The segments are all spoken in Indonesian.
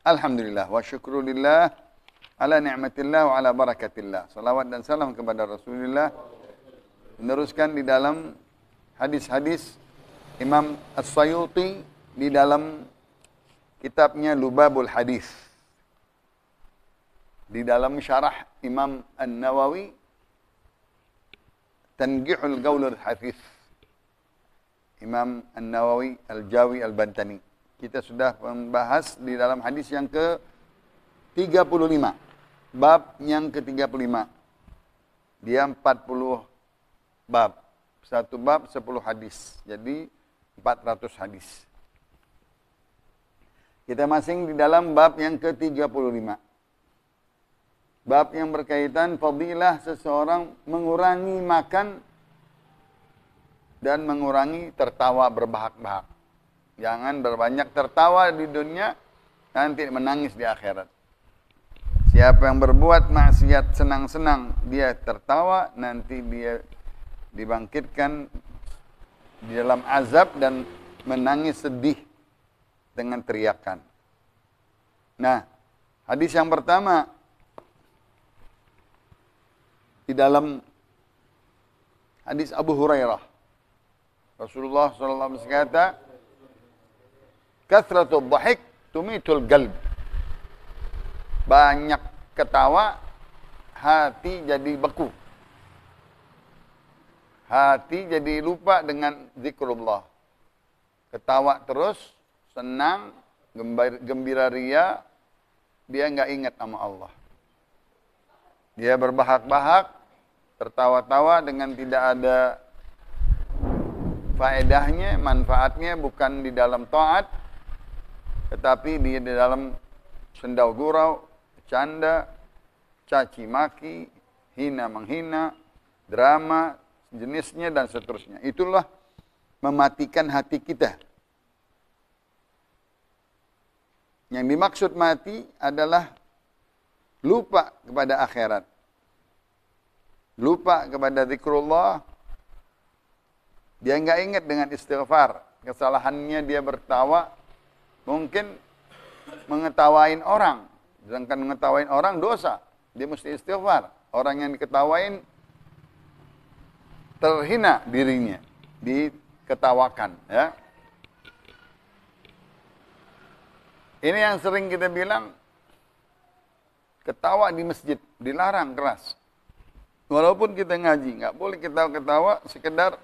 Alhamdulillah wa syukrulillah ala ni'matillah wa ala barakatillah. Salawat dan salam kepada Rasulullah. Meneruskan di dalam hadis-hadis Imam As-Sayuti di dalam kitabnya Lubabul Hadis. Di dalam syarah Imam An-Nawawi Tanqihul Qaulul Hafiz. Imam An-Nawawi Al-Jawi Al-Bantani. Kita sudah membahas di dalam hadis yang ke-35. Bab yang ke-35. Dia 40 bab. Satu bab 10 hadis. Jadi 400 hadis. Kita masing di dalam bab yang ke-35. Bab yang berkaitan fadilah seseorang mengurangi makan dan mengurangi tertawa berbahak-bahak. Jangan berbanyak tertawa di dunia, nanti menangis di akhirat. Siapa yang berbuat maksiat senang-senang, dia tertawa, nanti dia dibangkitkan di dalam azab dan menangis sedih dengan teriakan. Nah, hadis yang pertama di dalam hadis Abu Hurairah. Rasulullah SAW berkata, "Kathratul dhahik tumitul qalb." Banyak ketawa, hati jadi beku. Hati jadi lupa dengan zikrullah. Ketawa terus, senang, gembira ria, dia enggak ingat sama Allah. Dia berbahak-bahak, tertawa-tawa dengan tidak ada faedahnya, manfaatnya bukan di dalam taat, tetapi dia di dalam sendau gurau, canda, caci maki, hina menghina, drama, jenisnya dan seterusnya. Itulah mematikan hati kita. Yang dimaksud mati adalah lupa kepada akhirat. Lupa kepada zikrullah. Dia enggak ingat dengan istighfar. Kesalahannya dia bertawa. Mungkin mengetawain orang. Sedangkan mengetawain orang dosa. Dia mesti istighfar. Orang yang diketawain terhina dirinya. Diketawakan. Ya. Ini yang sering kita bilang. Ketawa di masjid. Dilarang keras. Walaupun kita ngaji. Enggak boleh ketawa-ketawa sekedar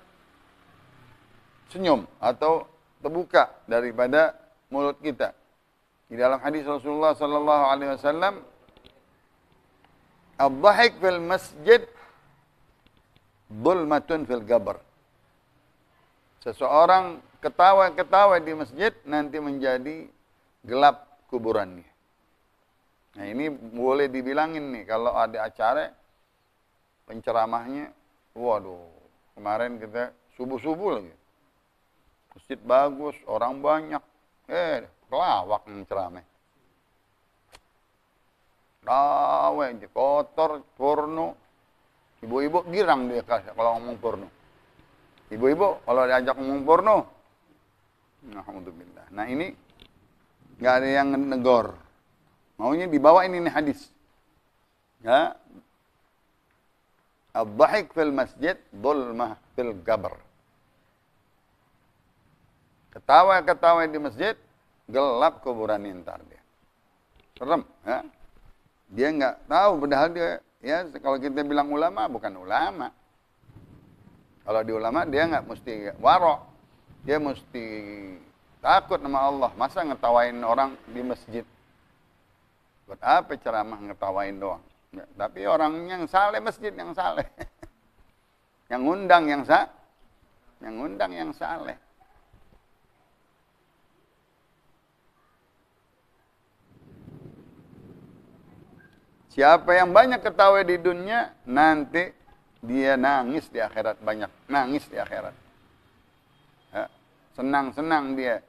senyum atau terbuka daripada mulut kita. Di dalam hadis Rasulullah sallallahu alaihi wasallam, "Ad-dhahik fil masjid dhulmatun fil qabr." Seseorang ketawa-ketawa di masjid nanti menjadi gelap kuburannya. Nah, ini boleh dibilangin nih kalau ada acara penceramahnya, waduh, kemarin kita subuh-subuh lagi. Masjid bagus, orang banyak. Pelawak yang ceramah. Rawe, kotor, porno. Ibu-ibu girang dia kalau ngomong porno. Ibu-ibu kalau diajak ngomong porno. Alhamdulillah. Nah ini nggak ada yang negor. Maunya dibawa ini hadis. Ya. Ad-dhahik fil masjid, dhulmah fil qabr. Ketawa-ketawa di masjid, gelap kuburan ntar dia. Serem, ya. Dia enggak tahu, padahal dia, ya kalau kita bilang ulama, bukan ulama. Kalau di ulama, dia enggak mesti warok. Dia mesti takut sama Allah. Masa ngetawain orang di masjid? Buat apa ceramah ngetawain doang? Ya, tapi orang yang saleh, masjid yang saleh. Yang ngundang yang saleh. Siapa yang banyak ketawa di dunia, nanti dia nangis di akhirat banyak. Nangis di akhirat. Ya, senang-senang dia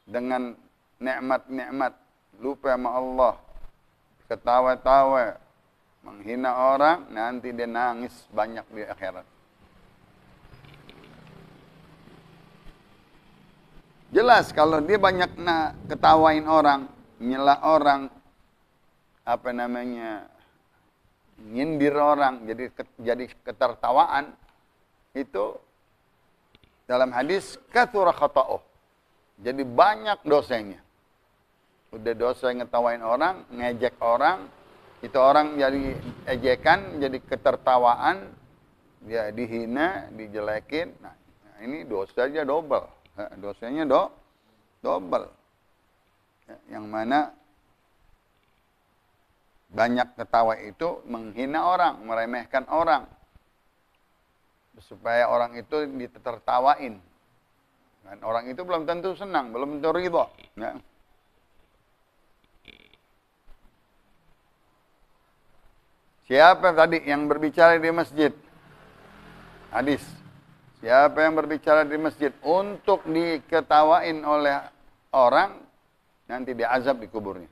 dengan nikmat-nikmat. Lupa sama Allah. Ketawa-tawa. Menghina orang, nanti dia nangis banyak di akhirat. Jelas kalau dia banyak ketawain orang, nyela orang, apa namanya, nyindir orang, jadi ketertawaan, itu dalam hadis katsura khata'uh. Jadi banyak dosanya. Udah dosa ngetawain orang, ngejek orang, itu orang jadi ejekan, jadi ketertawaan, dia dihina, dijelekin. Nah, ini dosanya double. Dosanya double. Yang mana banyak ketawa itu menghina orang, meremehkan orang. Supaya orang itu ditertawain. Dan orang itu belum tentu senang, belum tentu ridho. Ya. Siapa tadi yang berbicara di masjid? Hadis. Siapa yang berbicara di masjid untuk diketawain oleh orang, nanti diazab di kuburnya.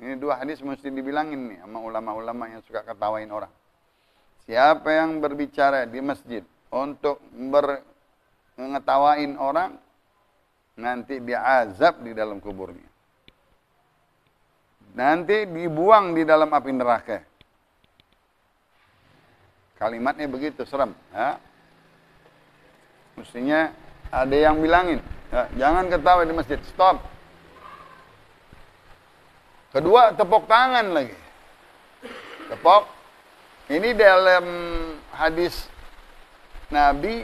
Ini dua hadis mesti dibilangin nih sama ulama-ulama yang suka ketawain orang. Siapa yang berbicara di masjid untuk ngetawain orang, nanti diazab di dalam kuburnya. Nanti dibuang di dalam api neraka. Kalimatnya begitu serem. Ya. Mestinya ada yang bilangin, ya, jangan ketawa di masjid, stop. Kedua, tepuk tangan lagi. Tepuk. Ini dalam hadis Nabi,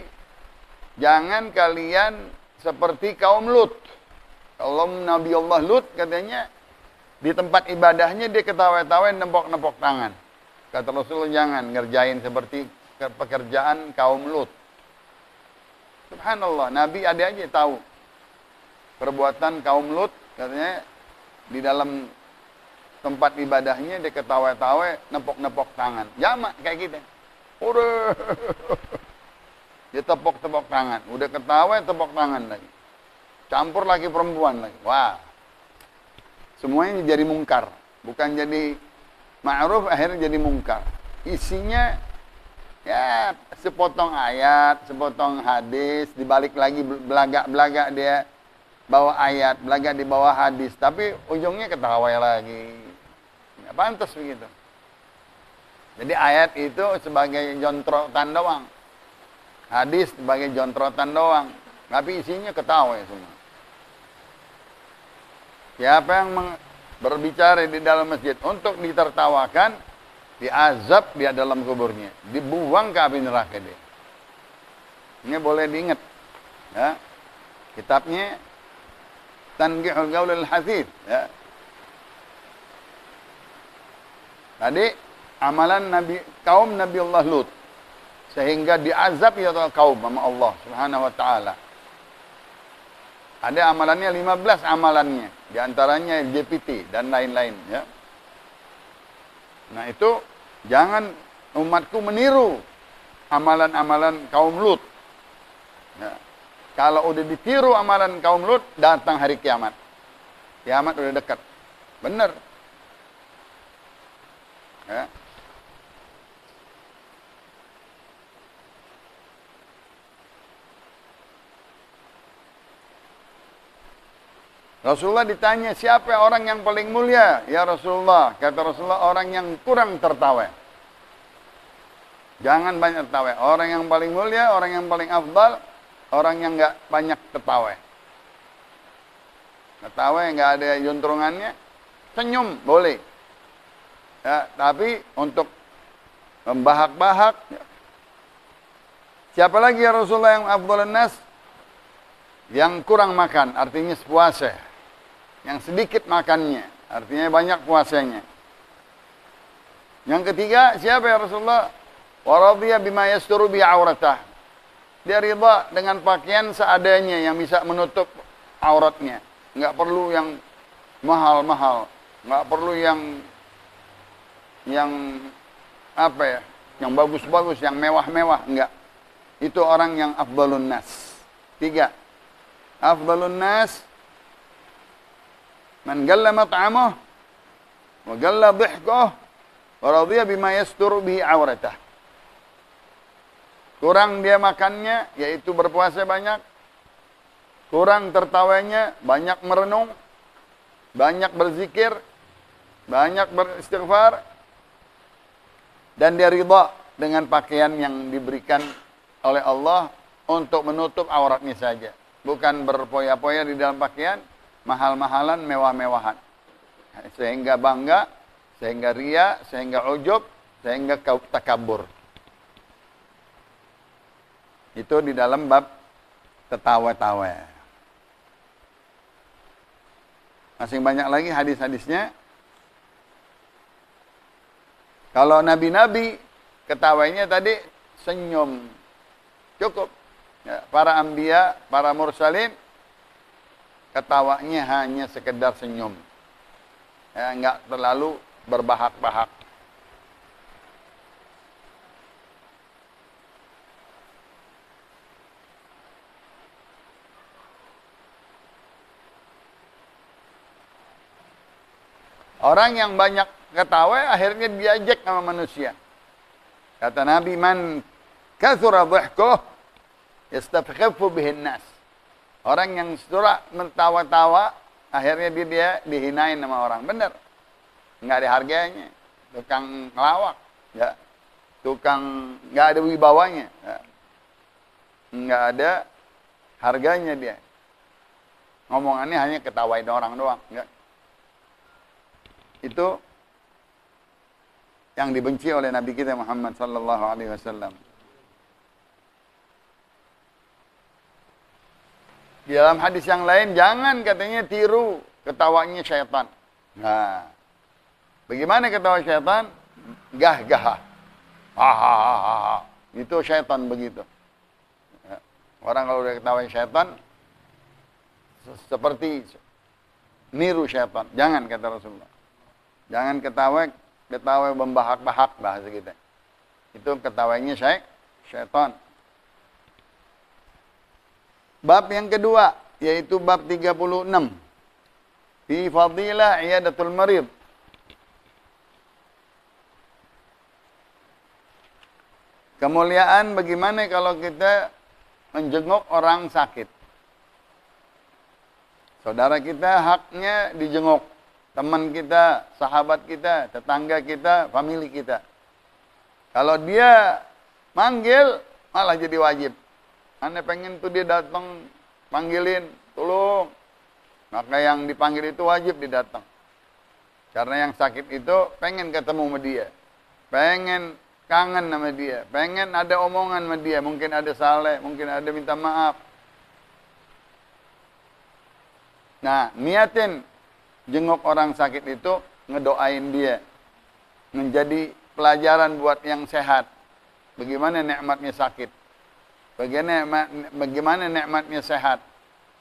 jangan kalian seperti kaum Lut. Kalau Nabi Allah Lut katanya, di tempat ibadahnya dia ketawa-tawain, nempok-nempok tangan. Kata Rasulullah, jangan ngerjain seperti pekerjaan kaum Lut. Subhanallah, Nabi ada aja tahu perbuatan kaum Lut, katanya di dalam tempat ibadahnya dia ketawa-tawa, nepok-nepok tangan. Jamak kayak gitu. Udah. Dia tepok-tepok tangan. Udah ketawa, tepok tangan lagi. Campur lagi perempuan lagi. Wah. Semuanya jadi mungkar. Bukan jadi ma'ruf, akhirnya jadi mungkar. Isinya ya sepotong ayat, sepotong hadis, dibalik lagi belagak-belagak dia bawa ayat, belagak di bawah hadis, tapi ujungnya ketawa lagi. Nggak pantas begitu. Jadi ayat itu sebagai jontrotan doang. Hadis sebagai jontrotan doang. Tapi isinya ketawa semua. Siapa yang berbicara di dalam masjid untuk ditertawakan, diazab dia dalam kuburnya. Dibuang ke api neraka dia. Ini boleh diingat. Ya. Kitabnya Tanqihul Qaulil Hasib, ya. Tadi amalan kaum Nabi Allah Lut sehingga diazab ya kaum sama Allah Subhanahu wa taala. Ada amalannya 15 amalannya, di antaranya LGBT dan lain-lain, ya. Nah, itu jangan umatku meniru amalan-amalan kaum Lut. Ya. Kalau udah ditiru amalan kaum Lut, datang hari kiamat. Kiamat udah dekat. Benar. Ya. Rasulullah ditanya, siapa orang yang paling mulia? Ya Rasulullah, kata Rasulullah, orang yang kurang tertawa. Jangan banyak tertawa. Orang yang paling mulia, orang yang paling afdal, orang yang nggak banyak tertawa. Tertawa nggak ada juntrungannya, senyum boleh. Ya, tapi untuk membahak-bahak, ya. Siapa lagi ya Rasulullah yang afdalun nas? Yang kurang makan, artinya sepuasa. Yang sedikit makannya, artinya banyak puasanya. Yang ketiga, siapa ya Rasulullah? Waradhiya bima yasturu bi auratah. Dia ridha dengan pakaian seadanya yang bisa menutup auratnya. Enggak perlu yang mahal-mahal, enggak perlu yang apa ya? Yang bagus-bagus, yang mewah-mewah, enggak. Itu orang yang afdalun nas. 3. Afdalun nas man galla mat'amuh wa galla dhihkuh wa radhiya bima yasturu bihi auratah. Kurang dia makannya, yaitu berpuasa banyak. Kurang tertawanya, banyak merenung. banyak berzikir, banyak beristighfar, dan dia ridha dengan pakaian yang diberikan oleh Allah untuk menutup auratnya saja. Bukan berpoya-poya di dalam pakaian, mahal-mahalan, mewah-mewahan. Sehingga bangga, sehingga ria, sehingga ujub, sehingga takabur. Itu di dalam bab tertawa-tawa. Masih banyak lagi hadis-hadisnya. Kalau nabi-nabi, ketawanya tadi senyum. Cukup. Ya, para anbiya, para mursalin, ketawanya hanya sekedar senyum. Ya, enggak terlalu berbahak-bahak. Orang yang banyak ketawa akhirnya diajak sama manusia. Kata Nabi, man kathura dhihkuh yastafkhiffu bihin nas. Orang yang suka mentawa-tawa akhirnya dia dihinain sama orang. Benar. Enggak ada harganya. Tukang ngelawak, ya. Tukang enggak ada wibawanya, ya. Enggak ada harganya dia. Ngomongannya hanya ketawain orang doang, ya. Itu yang dibenci oleh Nabi kita Muhammad sallallahu alaihi wasallam. Di dalam hadis yang lain, jangan katanya tiru ketawanya syaitan. Nah, bagaimana ketawa syaitan? Gah-gah. Ha. Itu syaitan begitu. Orang kalau udah ketawa syaitan, seperti niru syaitan. Jangan, kata Rasulullah. Jangan ketawa membahak-bahak bahasa kita. Itu ketawanya syaitan. Bab yang kedua, yaitu bab 36. Fi fadilah iyadatul marid. Kemuliaan bagaimana kalau kita menjenguk orang sakit. Saudara kita haknya dijenguk. Teman kita, sahabat kita, tetangga kita, famili kita. Kalau dia manggil, malah jadi wajib. Anda pengen tuh dia datang, panggilin, tolong. Maka yang dipanggil itu wajib didatang. Karena yang sakit itu pengen ketemu sama dia. Pengen kangen sama dia. Pengen ada omongan sama dia. Mungkin ada salah, mungkin ada minta maaf. Nah, niatin jenguk orang sakit itu, ngedoain dia. Menjadi pelajaran buat yang sehat. Bagaimana nikmatnya sakit. Bagaimana nikmatnya sehat.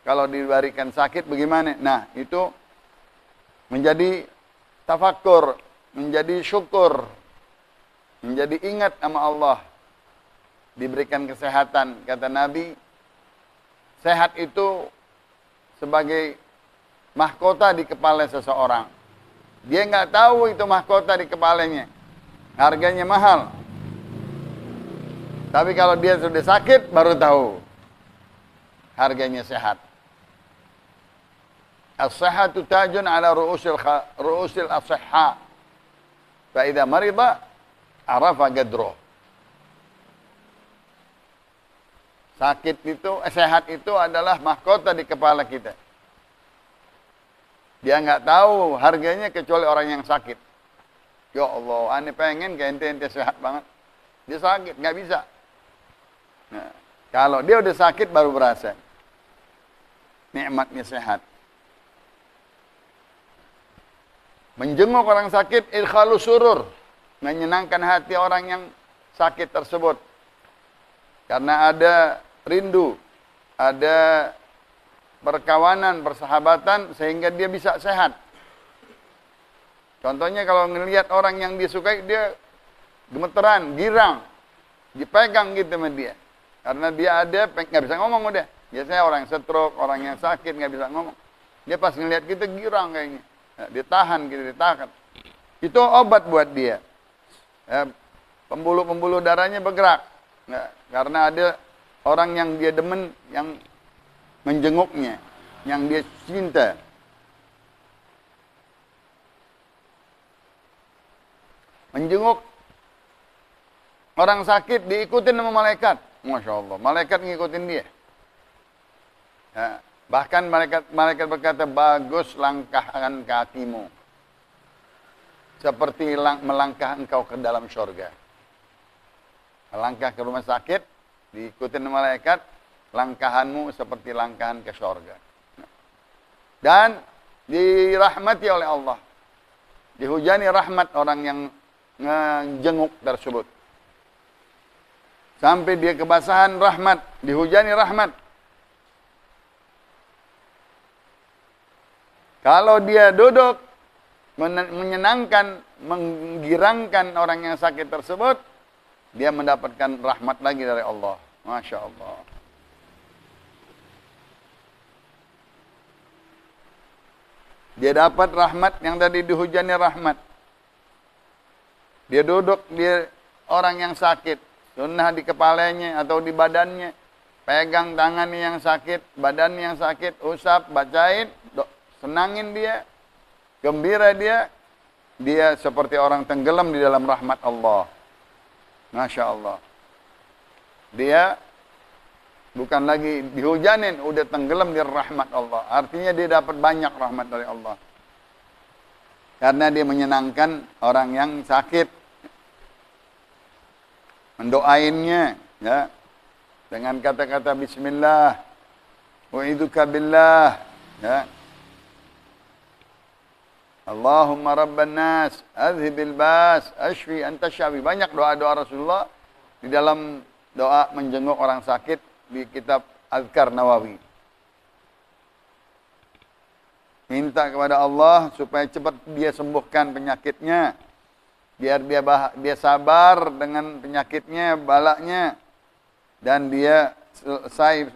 Kalau diberikan sakit bagaimana? Nah, itu menjadi tafakkur, menjadi syukur, menjadi ingat sama Allah. Diberikan kesehatan. Kata Nabi, sehat itu sebagai mahkota di kepala seseorang. Dia nggak tahu itu mahkota di kepalanya. Harganya mahal. Tapi kalau dia sudah sakit, baru tahu harganya sehat. As-sihhatu tajun ala ru'usil as-sihha. Fa idza marida arafa gadruh. Sakit itu, sehat itu adalah mahkota di kepala kita. Dia nggak tahu harganya kecuali orang yang sakit. Ya Allah, ane pengen ke ente sehat banget. Dia sakit, nggak bisa. Nah, kalau dia udah sakit baru berasa nikmatnya sehat. Menjenguk orang sakit, idkhalus surur, menyenangkan hati orang yang sakit tersebut. Karena ada rindu, ada perkawanan, persahabatan, sehingga dia bisa sehat. Contohnya kalau ngelihat orang yang disukai, dia gemeteran, girang, dipegang gitu sama dia. Karena dia ada, nggak bisa ngomong udah. Biasanya orang stroke, orang yang sakit nggak bisa ngomong. Dia pas ngelihat kita girang kayaknya. Nah, ditahan gitu, ditahan. Itu obat buat dia. Pembuluh-pembuluh darahnya bergerak. Nah, karena ada orang yang dia demen, yang menjenguknya, yang dia cinta. menjenguk orang sakit, diikutin sama malaikat. Masya Allah, malaikat ngikutin dia. Ya, bahkan malaikat berkata, bagus langkahkan kakimu, seperti melangkah engkau ke dalam surga. Melangkah ke rumah sakit, diikutin malaikat, langkahanmu seperti langkahan ke surga. Dan dirahmati oleh Allah. Dihujani rahmat orang yang ngejenguk tersebut. Sampai dia kebasahan rahmat, dihujani rahmat. Kalau dia duduk menyenangkan, menggirangkan orang yang sakit tersebut, dia mendapatkan rahmat lagi dari Allah. Masya Allah. Dia dapat rahmat yang tadi dihujani rahmat. Dia duduk, dia orang yang sakit, sunnah di kepalanya atau di badannya, pegang tangannya yang sakit, badannya yang sakit, usap, bacain, senangin dia, gembira dia, dia seperti orang tenggelam di dalam rahmat Allah. Masya Allah. Dia bukan lagi dihujanin, udah tenggelam di rahmat Allah. Artinya dia dapat banyak rahmat dari Allah. Karena dia menyenangkan orang yang sakit. Mendoainnya, ya, dengan kata-kata bismillah, wa'idzuka billah, ya. Allahumma rabban nas, azhibil bas, ashfi anta syafi. Banyak doa-doa Rasulullah di dalam doa menjenguk orang sakit di kitab Azkar Nawawi. Minta kepada Allah supaya cepat dia sembuhkan penyakitnya. Biar dia sabar dengan penyakitnya, balaknya. Dan dia selesai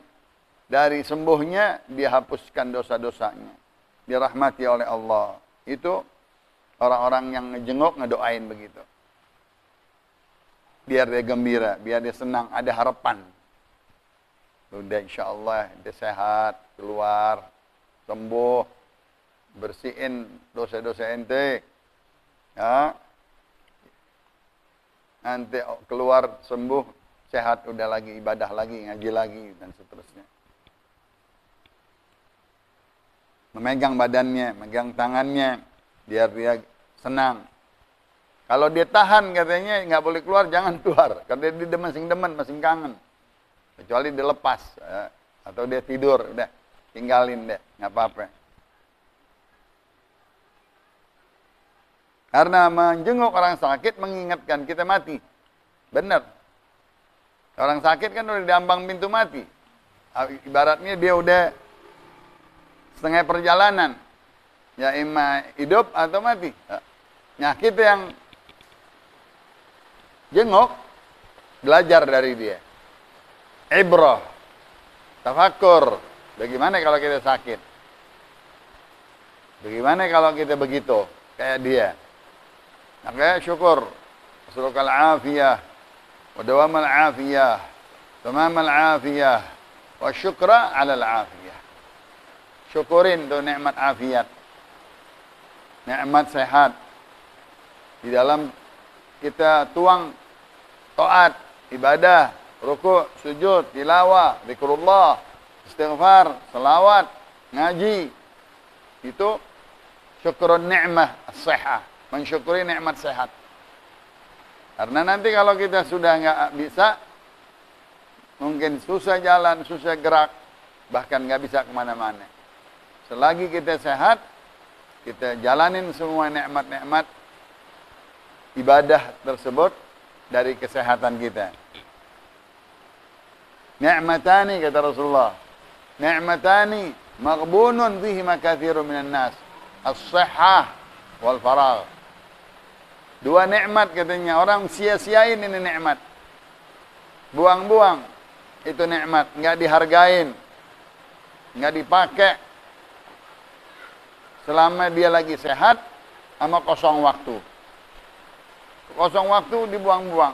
dari sembuhnya, dia hapuskan dosa-dosanya. Dirahmati oleh Allah. Itu orang-orang yang ngejenguk, ngedoain begitu. Biar dia gembira, biar dia senang, ada harapan. Udah insya Allah dia sehat, keluar, sembuh, bersihin dosa-dosa ente. Ya. Nanti keluar sembuh, sehat, udah lagi ibadah lagi, ngaji lagi, dan seterusnya. Memegang badannya, memegang tangannya, biar dia senang. Kalau dia tahan katanya nggak boleh keluar, jangan keluar. Karena dia masing demen, masing kangen. Kecuali dia lepas, ya. Atau dia tidur, udah tinggalin deh, nggak apa-apa. Karena menjenguk orang sakit mengingatkan kita mati. Benar. Orang sakit kan udah diambang pintu mati. Ibaratnya dia udah setengah perjalanan. Ya imma hidup atau mati. Nah kita yang jenguk, belajar dari dia. Ibrah. Tafakkur. Bagaimana kalau kita sakit? Bagaimana kalau kita begitu? Kayak dia. Maka syukur. Asalukal afiyah. Wa dawamal afiyah. Tamamal afiyah. Wa syukra alal afiyah. Syukurin tuh nikmat afiat. Nikmat sehat. Di dalam kita tuang taat, ibadah, ruku', sujud, tilawah, zikrullah, istighfar, selawat, ngaji. Itu syukurun ni'mah as-sihah. Mensyukuri nikmat sehat. Karena nanti kalau kita sudah nggak bisa, mungkin susah jalan, susah gerak, bahkan nggak bisa kemana-mana. Selagi kita sehat, kita jalanin semua nikmat-nikmat ibadah tersebut dari kesehatan kita. Ni'matani kata Rasulullah. Ni'matani maghbunun bihima katsirun minan nas. As-sihhah wal faragh. Dua nikmat katanya, orang sia-siain ini nikmat. Buang-buang itu nikmat, enggak dihargain. Enggak dipakai selama dia lagi sehat sama kosong waktu. Kosong waktu dibuang-buang.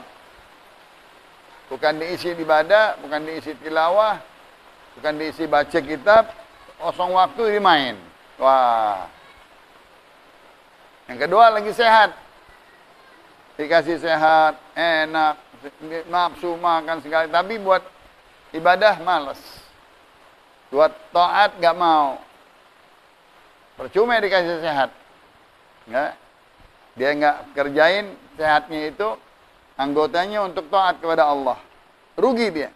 Bukan diisi ibadah, bukan diisi tilawah, bukan diisi baca kitab, kosong waktu dimain. Wah. Yang kedua lagi sehat. dikasih sehat, enak, nafsu makan segala, tapi buat ibadah malas. Buat taat gak mau. Percuma dikasih sehat. Nggak? Dia nggak kerjain sehatnya itu anggotanya untuk taat kepada Allah. Rugi dia.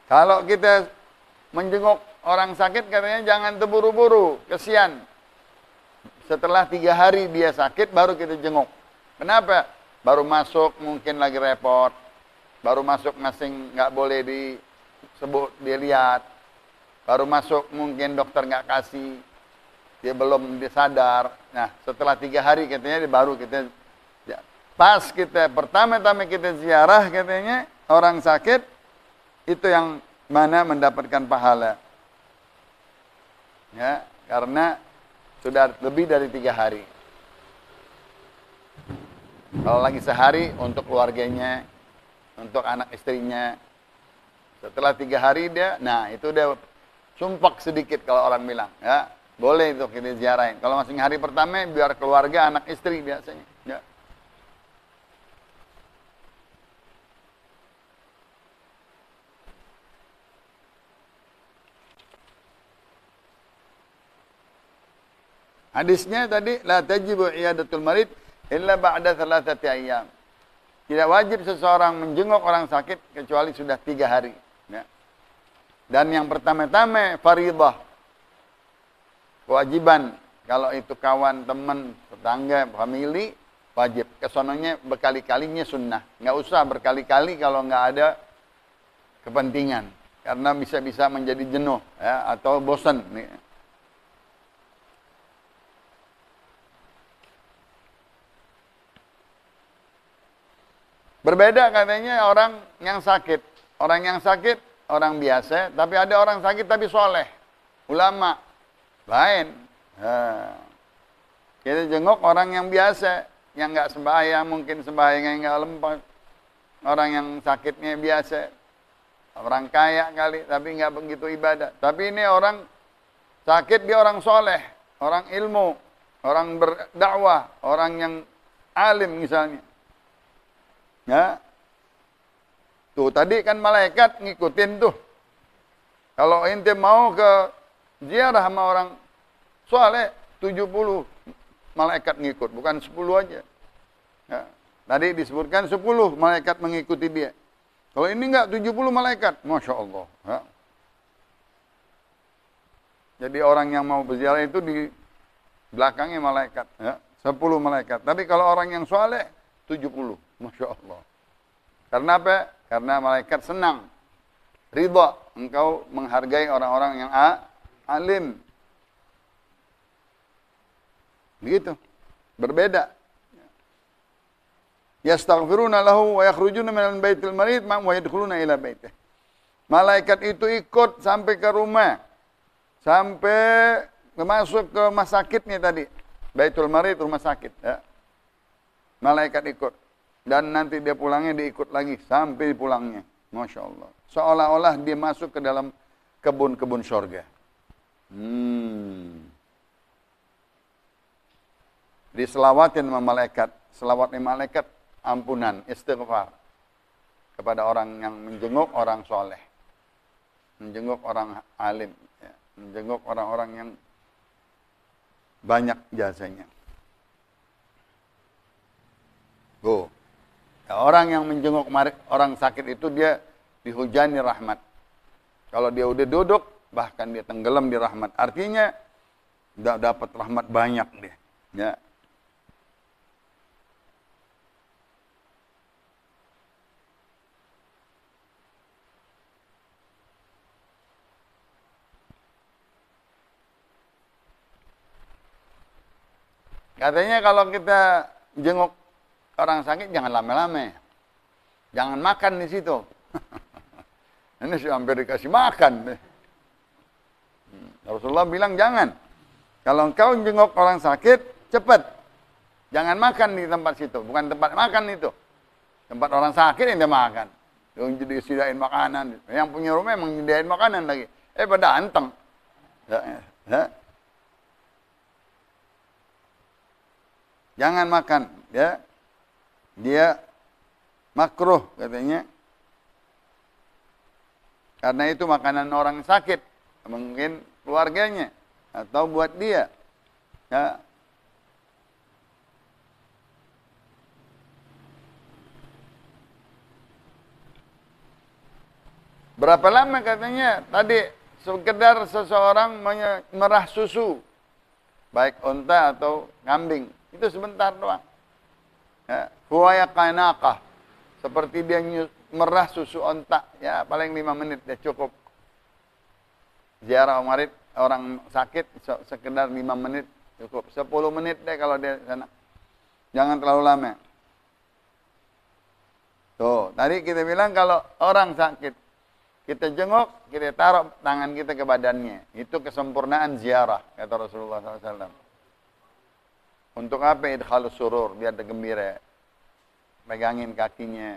Kalau kita menjenguk orang sakit, katanya jangan terburu-buru, kesian. Setelah 3 hari dia sakit, baru kita jenguk. Kenapa? Baru masuk mungkin lagi repot. Baru masuk masing nggak boleh disebut, dilihat. Baru masuk mungkin dokter nggak kasih. Dia belum disadar. Nah, setelah 3 hari katanya baru kita, ya, pas kita pertama-tama kita ziarah katanya orang sakit, itu yang mana mendapatkan pahala. Ya, karena sudah lebih dari 3 hari. Kalau lagi sehari untuk keluarganya, untuk anak istrinya. Setelah 3 hari dia, nah itu dia sumpek sedikit kalau orang bilang. Ya, boleh itu kita ziarahin. Kalau masih hari pertama, biar keluarga, anak istri biasanya. Ya. Hadisnya tadi, la tajibu iyadatul marid illa ba'da 3 ayyam. Tidak wajib seseorang menjenguk orang sakit kecuali sudah 3 hari. Ya. Dan yang pertama-tama faridah, kewajiban. Kalau itu kawan, teman, tetangga, famili, wajib. Kesononya berkali-kalinya sunnah. Nggak usah berkali-kali kalau nggak ada kepentingan. Karena bisa-bisa menjadi jenuh ya, atau bosan. Berbeda katanya orang yang sakit. Orang yang sakit, orang biasa. Tapi ada orang sakit tapi soleh. Ulama. Lain. Kita jenguk orang yang biasa. Yang nggak sembahyang, mungkin sembahyangnya nggak lempar. Orang yang sakitnya biasa. Orang kaya kali, tapi nggak begitu ibadah. Tapi ini orang sakit, dia orang soleh. Orang ilmu. Orang berdakwah. Orang yang alim misalnya. Ya. Tuh tadi kan malaikat ngikutin tuh. Kalau ente mau ke ziarah sama orang soleh, 70 malaikat ngikut, bukan 10 aja. Ya. Tadi disebutkan 10 malaikat mengikuti dia. Kalau ini enggak, 70 malaikat. Masya Allah. Ya. Jadi orang yang mau berziarah itu di belakangnya malaikat. Ya. 10 malaikat. Tapi kalau orang yang soleh, 70. Masya Allah. Karena apa? Karena malaikat senang. Ridha. Engkau menghargai orang-orang yang alim. Begitu. Berbeda. Yastaghfiruna lahu wa yakhrujuna minal baitil marid wa yadkhuluna ila baitih. Malaikat itu ikut sampai ke rumah. Sampai masuk ke rumah sakitnya tadi. Baitul marid, rumah sakit. Ya. Malaikat ikut. Dan nanti dia pulangnya diikut lagi sampai pulangnya. Masya Allah. Seolah-olah dia masuk ke dalam kebun-kebun surga. Diselawatin sama malaikat. Selawatnya malaikat ampunan, istighfar. Kepada orang yang menjenguk orang soleh. Menjenguk orang alim. Ya. Menjenguk orang-orang yang banyak jasanya. Orang yang menjenguk orang sakit itu dia dihujani rahmat. Kalau dia udah duduk, bahkan dia tenggelam di rahmat. Artinya, udah dapat rahmat banyak dia. Ya. Katanya kalau kita jenguk orang sakit jangan lama-lama. Jangan makan di situ. Ini sih hampir dikasih makan. Rasulullah bilang jangan. Kalau engkau jenguk orang sakit, cepat. Jangan makan di tempat situ. Bukan tempat makan itu. Tempat orang sakit yang dia makan. Yang jadi sediain makanan. Yang punya rumah emang nyediain makanan lagi. Pada anteng. Ya. Jangan makan, ya. Dia makruh katanya. Karena itu makanan orang sakit, mungkin keluarganya atau buat dia. Ya. Berapa lama katanya? Tadi sekedar seseorang merah susu, baik unta atau kambing, itu sebentar doang. Ya, huwaya kanakah, seperti dia merah susu unta, ya paling 5 menit ya cukup. Ziarah marid orang sakit sekedar 5 menit cukup. 10 menit deh kalau dia sana. Jangan terlalu lama. Tuh, tadi kita bilang kalau orang sakit, kita jenguk, kita taruh tangan kita ke badannya. Itu kesempurnaan ziarah, kata Rasulullah SAW. Untuk apa? Idkhalus surur, biar dia gembira. Pegangin kakinya,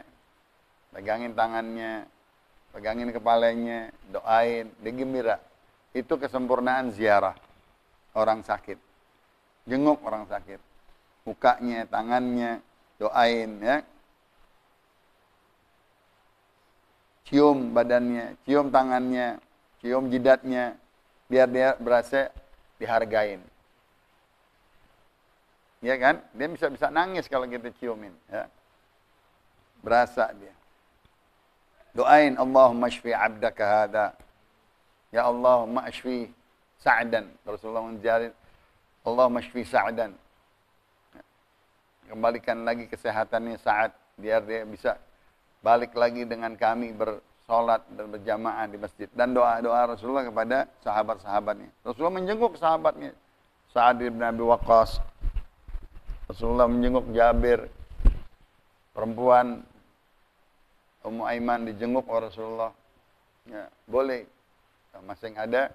pegangin tangannya, pegangin kepalanya, doain, dia gembira. Itu kesempurnaan ziarah orang sakit. Jenguk orang sakit. Mukanya, tangannya, doain, ya. Cium badannya, cium tangannya, cium jidatnya, biar dia berasa dihargain. Ya kan? Dia bisa nangis kalau kita ciumin. Ya. Berasa dia. Doain, Allahumma shfi abdaka hadha. Ya Allahumma shfi Sa'dan. Rasulullah menjarin, Allahumma shfi Sa'dan. Kembalikan lagi kesehatannya Sa'ad, biar dia bisa balik lagi dengan kami bersolat dan berjamaah di masjid. Dan doa-doa Rasulullah kepada sahabat-sahabatnya. Rasulullah menjenguk sahabatnya. Sa'ad bin Abi Waqqas. Rasulullah menjenguk Jabir. Perempuan Ummu Aiman dijenguk oleh Rasulullah. Ya, boleh. Masing ada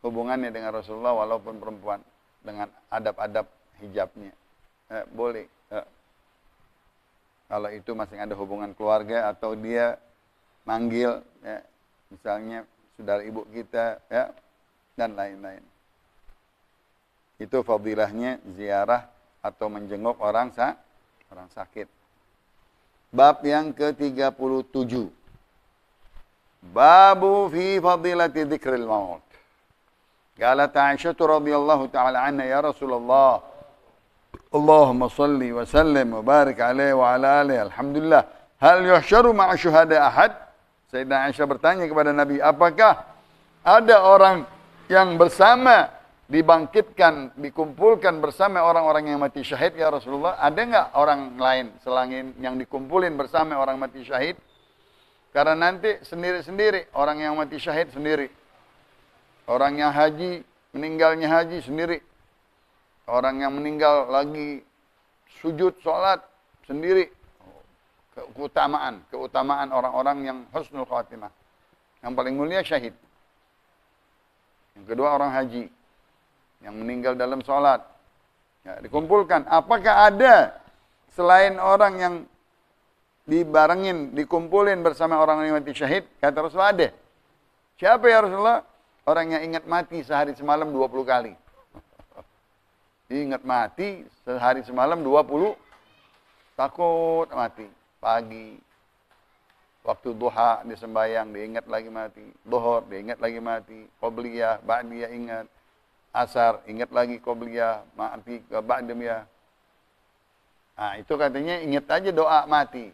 hubungannya dengan Rasulullah walaupun perempuan. Dengan adab-adab hijabnya. Boleh. Kalau itu masih ada hubungan keluarga atau dia manggil, ya, misalnya saudara ibu kita, ya, dan lain-lain. Itu fadilahnya ziarah atau menjenguk orang sakit. Bab yang ke-37. Babu fi fadilati dzikril maut. Qalat Aisyah radhiyallahu ta'ala anha, ya Rasulullah, Allahumma salli wa sallim wa barik alaihi wa ala alihi. Alhamdulillah. Hal yuhsyaru ma'a syuhada ahad? Sayyidah Aisyah bertanya kepada Nabi, apakah ada orang yang bersama dibangkitkan, dikumpulkan bersama orang-orang yang mati syahid, ya Rasulullah? Ada enggak orang lain selain yang dikumpulin bersama orang mati syahid? Karena nanti sendiri-sendiri, orang yang mati syahid sendiri. Orang yang haji, meninggalnya haji sendiri. Orang yang meninggal lagi sujud sholat sendiri. Keutamaan orang-orang yang husnul khatimah. Yang paling mulia syahid. Yang kedua orang haji. Yang meninggal dalam sholat. Ya, dikumpulkan. Apakah ada selain orang yang dibarengin, dikumpulin bersama orang yang mati syahid? Kata Rasulullah, ada. Siapa ya Rasulullah? Orang yang ingat mati sehari semalam 20 kali. Ingat mati sehari semalam 20, takut mati. Pagi, waktu duha disembayang, diingat lagi mati. Dhuhur, diingat lagi mati. Qobliyah, ba'diyah ingat. Asar, ingat lagi qobliyah, mati, ba'diyah. Nah, itu katanya ingat aja doa mati.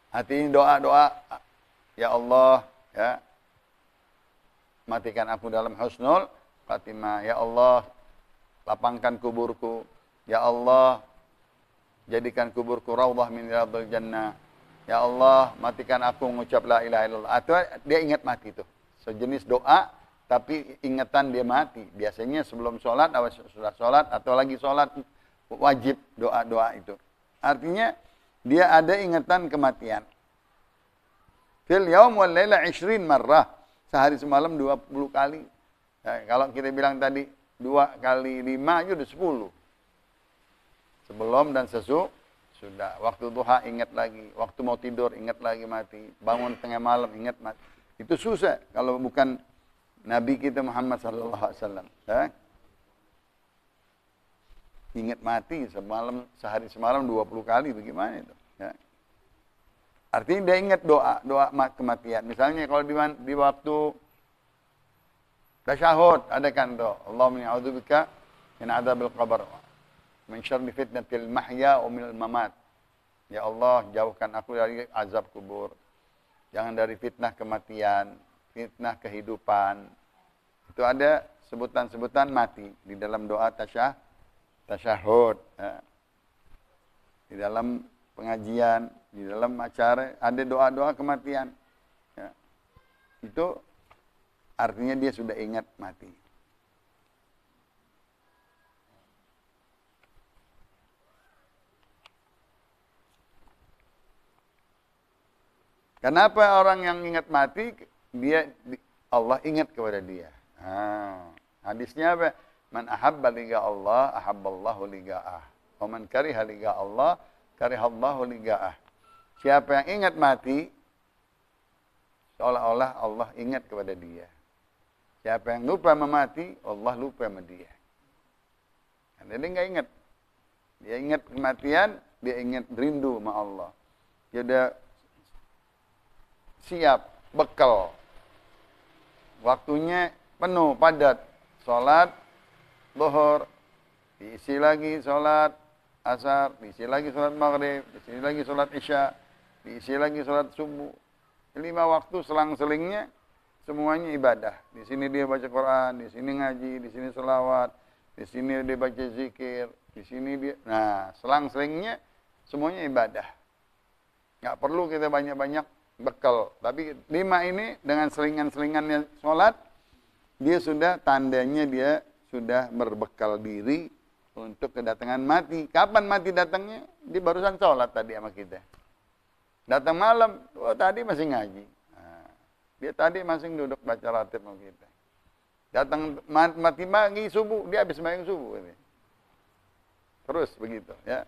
Hati ini doa-doa, ya Allah, ya, matikan aku dalam husnul khatimah. Ya Allah, lapangkan kuburku. Ya Allah, jadikan kuburku raudhah min riyadhil jannah. Ya Allah, matikan aku mengucap la ilaha illallah. Atau dia ingat mati itu. Sejenis doa, tapi ingatan dia mati. Biasanya sebelum sholat, sudah sholat, atau lagi sholat, wajib doa-doa itu. Artinya, dia ada ingatan kematian. Fil yaum wal laila 20 marrah. Sehari semalam 20 kali. Ya, kalau kita bilang tadi 2 kali 5 aja udah 10. Sebelum dan Sudah waktu duha ingat lagi, waktu mau tidur ingat lagi mati, bangun tengah malam ingat mati. Itu susah kalau bukan Nabi kita Muhammad sallallahu alaihi wasallam. Ingat mati semalam, sehari semalam 20 kali, bagaimana itu? Ya. Artinya dia ingat doa kematian. Misalnya kalau di waktu tasyahud ada kan tuh, Allahumma inni a'udzubika min adzabil qabr, min syarri fitnatil mahya wa minal mamat. Ya Allah, jauhkan aku dari azab kubur. Jangan dari fitnah kematian, fitnah kehidupan. Itu ada sebutan-sebutan mati di dalam doa tasyahud. Ya. Di dalam pengajian, di dalam acara ada doa-doa kematian. Ya. Itu artinya dia sudah ingat mati. Kenapa orang yang ingat mati, Allah ingat kepada dia. Hadisnya apa? Man ahabba liga Allah, ahabballahu liga'ah. Wa man kariha liga Allah, karihallahu liga'ah. Siapa yang ingat mati, seolah-olah Allah ingat kepada dia. Siapa yang lupa memati, Allah lupa sama dia. Karena dia nggak ingat. Dia ingat kematian, dia ingat rindu sama Allah. Dia udah siap, bekal. Waktunya penuh, padat. Sholat, zuhur, diisi lagi sholat asar, diisi lagi sholat maghrib, diisi lagi sholat isya, diisi lagi sholat subuh. 5 waktu selang-selingnya semuanya ibadah. Di sini dia baca Quran, di sini ngaji, di sini selawat, di sini dia baca zikir, di sini dia. Nah, selang-selingnya semuanya ibadah. Nggak perlu kita banyak-banyak bekal. Tapi 5 ini dengan selingan-selingannya sholat, dia sudah tandanya dia sudah berbekal diri untuk kedatangan mati. Kapan mati datangnya? Dia barusan sholat tadi sama kita. Datang malam, tadi masih ngaji. Nah, dia tadi masih duduk baca ratib sama kita. Datang mati pagi subuh, dia habis sembahyang subuh. Terus begitu, ya.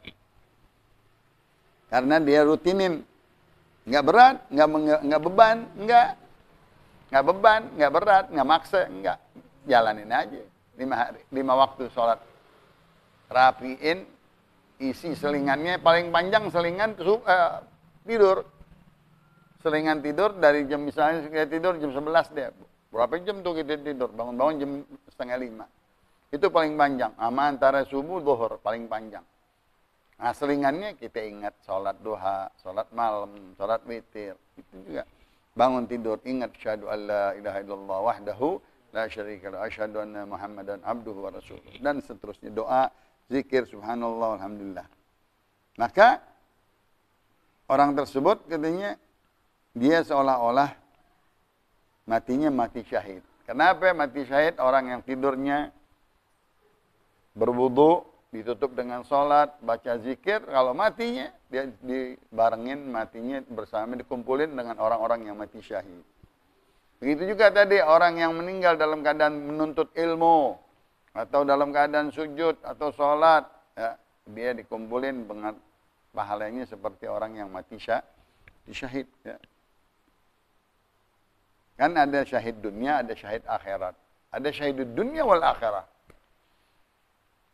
Karena dia rutinin. Nggak berat, nggak beban, nggak beban, nggak berat, nggak maksa, nggak. Jalanin aja. 5 waktu sholat. Rapiin, isi selingannya, paling panjang selingan tidur. Selingan tidur dari jam, misalnya kita tidur jam 11 deh. Berapa jam tuh kita tidur? Bangun-bangun jam 4:30. Itu paling panjang. Sama antara subuh, zuhur, paling panjang. Nah, selingannya kita ingat sholat duha, sholat malam, sholat witir. Itu juga. Bangun tidur, ingat syahadu an la ilaha illallah wahdahu la syarika lahu, asyhadu anna Muhammadan abduhu wa rasuluh. Dan seterusnya doa, zikir, subhanallah, alhamdulillah. Maka orang tersebut katanya dia seolah-olah matinya mati syahid. Kenapa mati syahid? Orang yang tidurnya berwudu, ditutup dengan sholat, baca zikir. Kalau matinya, dia dibarengin matinya bersama, dikumpulin dengan orang-orang yang mati syahid. Begitu juga tadi orang yang meninggal dalam keadaan menuntut ilmu, atau dalam keadaan sujud, atau sholat, ya, dia dikumpulin dengan pahalanya seperti orang yang mati syahid. Ya. Kan ada syahid dunia, ada syahid akhirat. Ada syahid dunia wal akhirah.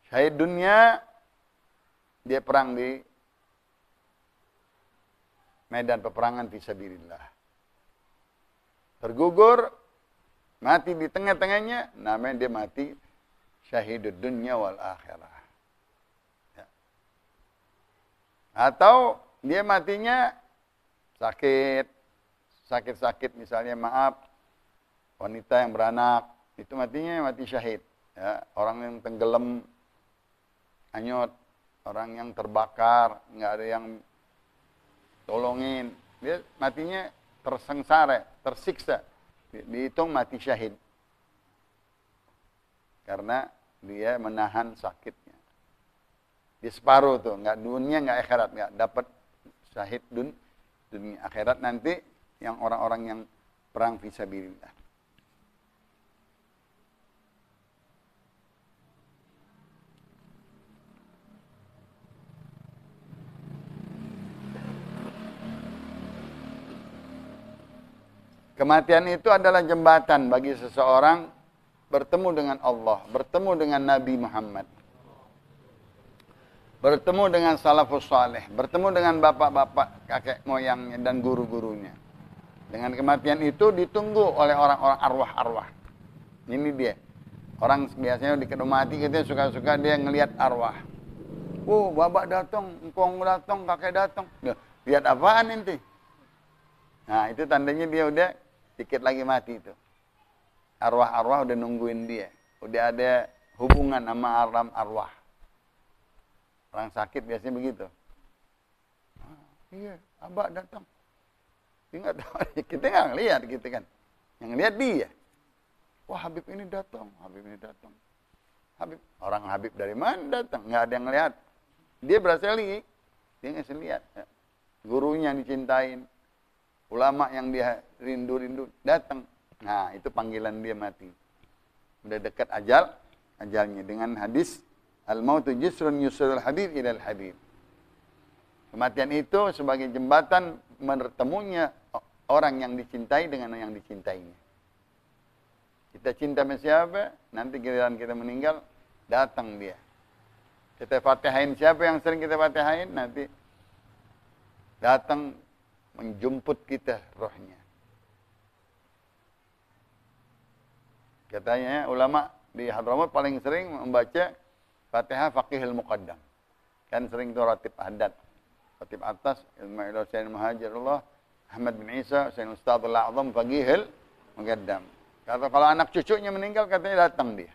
Syahid dunia, dia perang di medan peperangan fisabilillah. Tergugur, mati di tengah-tengahnya, namanya dia mati syahid dunia wal akhirah. Ya. Atau dia matinya sakit misalnya, maaf, wanita yang beranak, itu matinya mati syahid. Ya. Orang yang tenggelam, hanyut, orang yang terbakar, nggak ada yang tolongin, dia matinya tersengsara, tersiksa, dihitung mati syahid. Karena dia menahan sakitnya. Di separuh tuh, nggak dunia, nggak akhirat, nggak dapat syahid dunia. Akhirat nanti yang orang-orang yang perang fisabilillah. Kematian itu adalah jembatan bagi seseorang bertemu dengan Allah, bertemu dengan Nabi Muhammad, bertemu dengan salafus saleh, bertemu dengan bapak-bapak, kakek moyangnya dan guru-gurunya. Dengan kematian itu ditunggu oleh orang-orang arwah-arwah. Ini dia. Orang biasanya di kedua mati kita suka-suka dia ngelihat arwah. Oh, bapak datang, engkong datang, kakek datang. Lihat apaan ente? Nah, itu tandanya dia udah dikit lagi mati itu. Arwah-arwah udah nungguin dia. Udah ada hubungan sama alam arwah. Orang sakit biasanya begitu. Iya, abah datang. Dia nggak tahu, kita nggak ngelihat gitu kan. Yang lihat dia. Wah, Habib ini datang, Habib ini datang. Habib, orang Habib dari mana datang? Nggak ada yang lihat. Dia berhasil lihat. Dia nggak lihat. Gurunya yang dicintain. Ulama yang dia rindu-rindu datang. Nah, itu panggilan dia mati. Udah dekat ajalnya dengan hadis al-mautu jisrun yusrul habib ilal habib. Kematian itu sebagai jembatan bertemunya orang yang dicintai dengan yang dicintainya. Kita cinta sama siapa, nanti giliran kita meninggal, datang dia. Kita fatihain siapa yang sering kita fatihain, nanti datang menjemput kita rohnya. Katanya ulama di Hadramut paling sering membaca Fatihah Faqihul Muqaddam. Kan sering itu ratib haddad. Ratib atas, Ilma'ilah Sayyid Muhajirullah, Ahmad bin Isa, Sayyid Ustadzul A'zam Faqihul Muqaddam. Kalau anak cucunya meninggal katanya datang dia.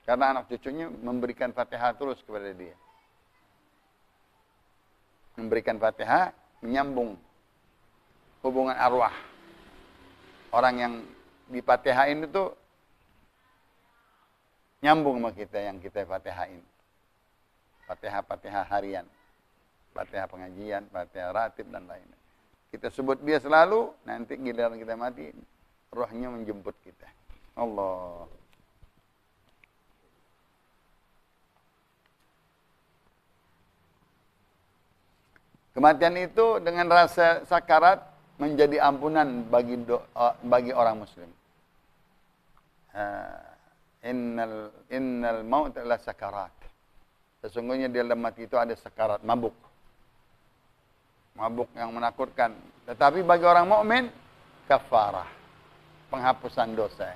Karena anak cucunya memberikan Fatihah terus kepada dia. Memberikan Fatihah, menyambung hubungan arwah. Orang yang dipatihain itu nyambung sama kita yang kita fatihain. Fatihah-fatihah harian. Fatihah pengajian, Fatihah ratib dan lainnya. Kita sebut dia selalu, nanti giliran kita mati, rohnya menjemput kita. Allah. Kematian itu dengan rasa sakarat menjadi ampunan bagi orang muslim. Innal maut adalah sakarat. Sesungguhnya di dalam mati itu ada sakarat, mabuk. Mabuk yang menakutkan. Tetapi bagi orang mukmin kafarah, penghapusan dosa.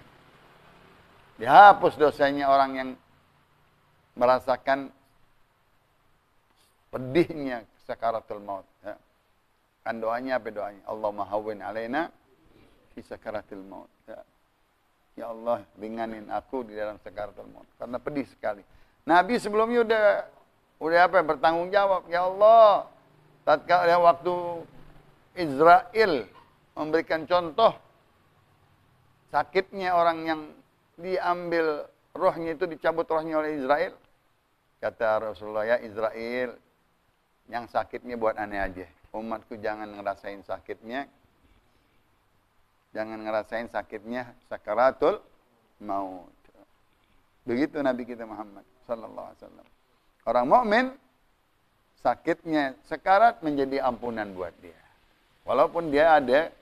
Dihapus dosanya orang yang merasakan pedihnya sakaratul maut. Ya. Kan doanya apa doanya? Allahumma hawwin alaina fi sakaratil maut. Ya. Ya Allah, ringanin aku di dalam sakaratul maut. Karena pedih sekali. Nabi sebelumnya udah apa? Bertanggung jawab. Ya Allah, tatkala waktu Israel memberikan contoh sakitnya orang yang diambil rohnya itu, dicabut rohnya oleh Israel. Kata Rasulullah, ya Israel, yang sakitnya buat aneh aja. Umatku jangan ngerasain sakitnya. Jangan ngerasain sakitnya sakaratul maut. Begitu Nabi kita Muhammad sallallahu alaihi wasallam. Orang mukmin sakitnya sekarat menjadi ampunan buat dia. Walaupun dia ada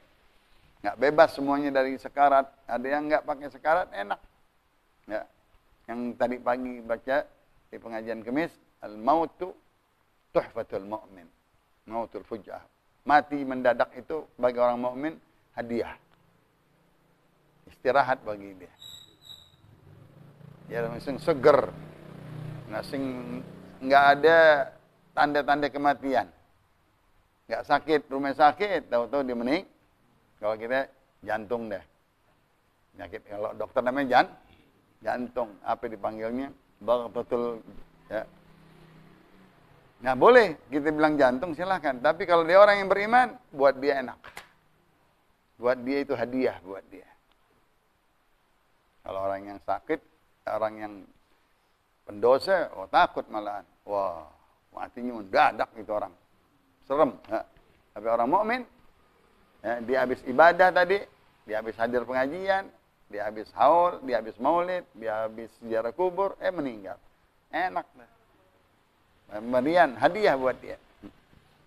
enggak bebas semuanya dari sekarat, ada yang enggak pakai sekarat enak. Ya. Yang tadi pagi baca di pengajian Kamis, al-mautu tuhfatul mu'min. Mautul fujah. Mati mendadak itu bagi orang mukmin hadiah. Istirahat bagi dia. Dia langsung seger. Enggak ada tanda-tanda kematian. Enggak sakit, rumah sakit, tahu-tahu dia meninggal. Kalau kita jantung deh. Penyakit kalau dokter namanya jantung, apa dipanggilnya? Betul ya. Nah, boleh kita bilang jantung silahkan, tapi kalau dia orang yang beriman, buat dia enak. Buat dia itu hadiah buat dia. Kalau orang yang sakit, orang yang pendosa, takut malahan. Wah, matinya mendadak itu orang. Serem. Ya. Tapi orang mukmin, ya, dia habis ibadah tadi, dia habis hadir pengajian, dia habis haul, dia habis maulid, dia habis ziarah kubur, meninggal. Enak. Pemberian hadiah buat dia.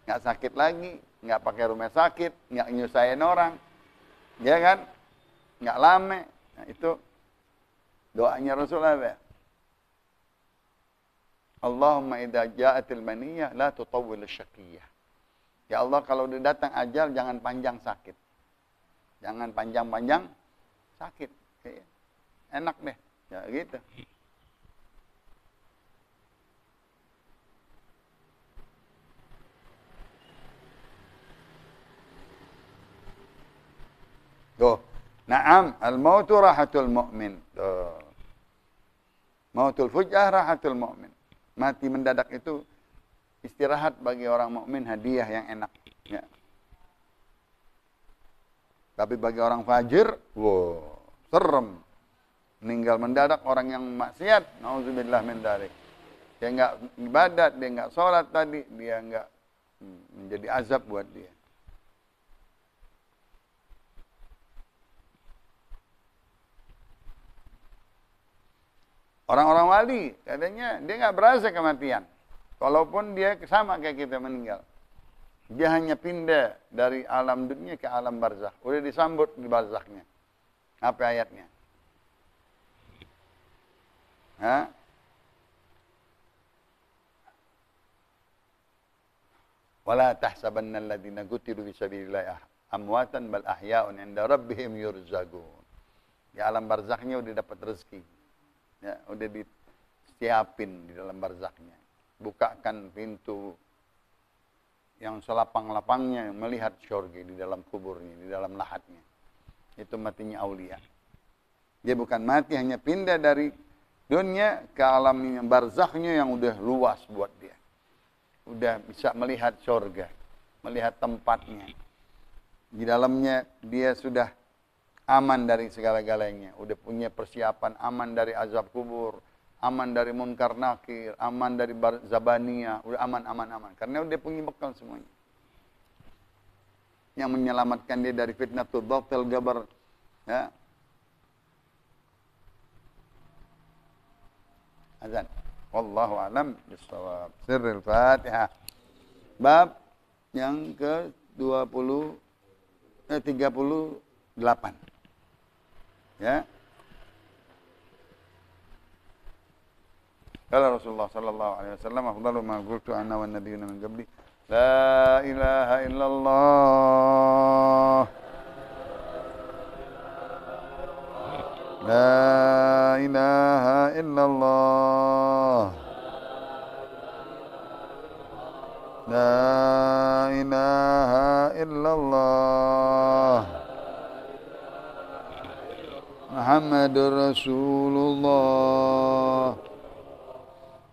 Nggak sakit lagi, nggak pakai rumah sakit, nggak nyusahin orang. Ya kan? nggak lama. Nah, itu doanya Rasulullah. Allahumma idza ja'atil maniyah la tutawwil syaqiyah. Ya Allah, kalau udah datang ajal jangan panjang sakit. Jangan panjang-panjang sakit. Enak deh. Ya gitu. Tuh. Naam, al-mautu rahatul mu'min. Tuh. Mautul fujah rahatul mu'min. Mati mendadak itu istirahat bagi orang mukmin, hadiah yang enak. Ya. Tapi bagi orang fajir, wow, serem. Meninggal mendadak orang yang maksiat, nauzubillah min dzalik. Dia enggak ibadat, dia enggak sholat tadi, dia enggak menjadi azab buat dia. Orang-orang wali, katanya dia nggak berasa kematian. Walaupun dia sama kayak kita meninggal. Dia hanya pindah dari alam dunia ke alam barzakh. Udah disambut di barzakhnya. Apa ayatnya? Hah? Wala tahsabanna alladziina qutilu fi sabilillahi amwatan bal ahya'un 'inda rabbihim yurzaqun. Di alam barzakhnya udah dapat rezeki. Ya, udah disiapin di dalam barzaknya. Bukakan pintu yang selapang-lapangnya melihat syurga di dalam kuburnya, di dalam lahatnya. Itu matinya aulia. Dia bukan mati, hanya pindah dari dunia ke alam barzaknya yang udah luas buat dia. Udah bisa melihat syurga, melihat tempatnya. Di dalamnya dia sudah aman dari segala-galanya, udah punya persiapan aman dari azab kubur, aman dari munkar nakir, aman dari zabaniyah, udah aman. Karena udah punya bekal semuanya. Yang menyelamatkan dia dari fitnatul dhatil gabar, ya. Azan. Wallahu alam bissawab. Sirrul Fatihah. Bab yang ke 38. Ya. Kala Rasulullah sallallahu alaihi wasallam, afdalu ma qultu ana wan nabiyyuna min qabli, la ilaha illallah. La ilaha illallah. La ilaha illallah. Muhammadur Rasulullah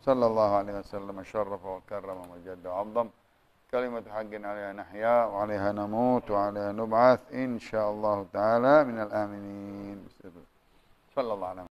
sallallahu alaihi wasallam, syarrafa wa karrama wa jadda 'azzam. Kalimatu haqqin 'alaiha nahya wa 'alaiha namut wa 'alaiha nub'ats insyaallah taala minal aminin. Sallallahu alaihi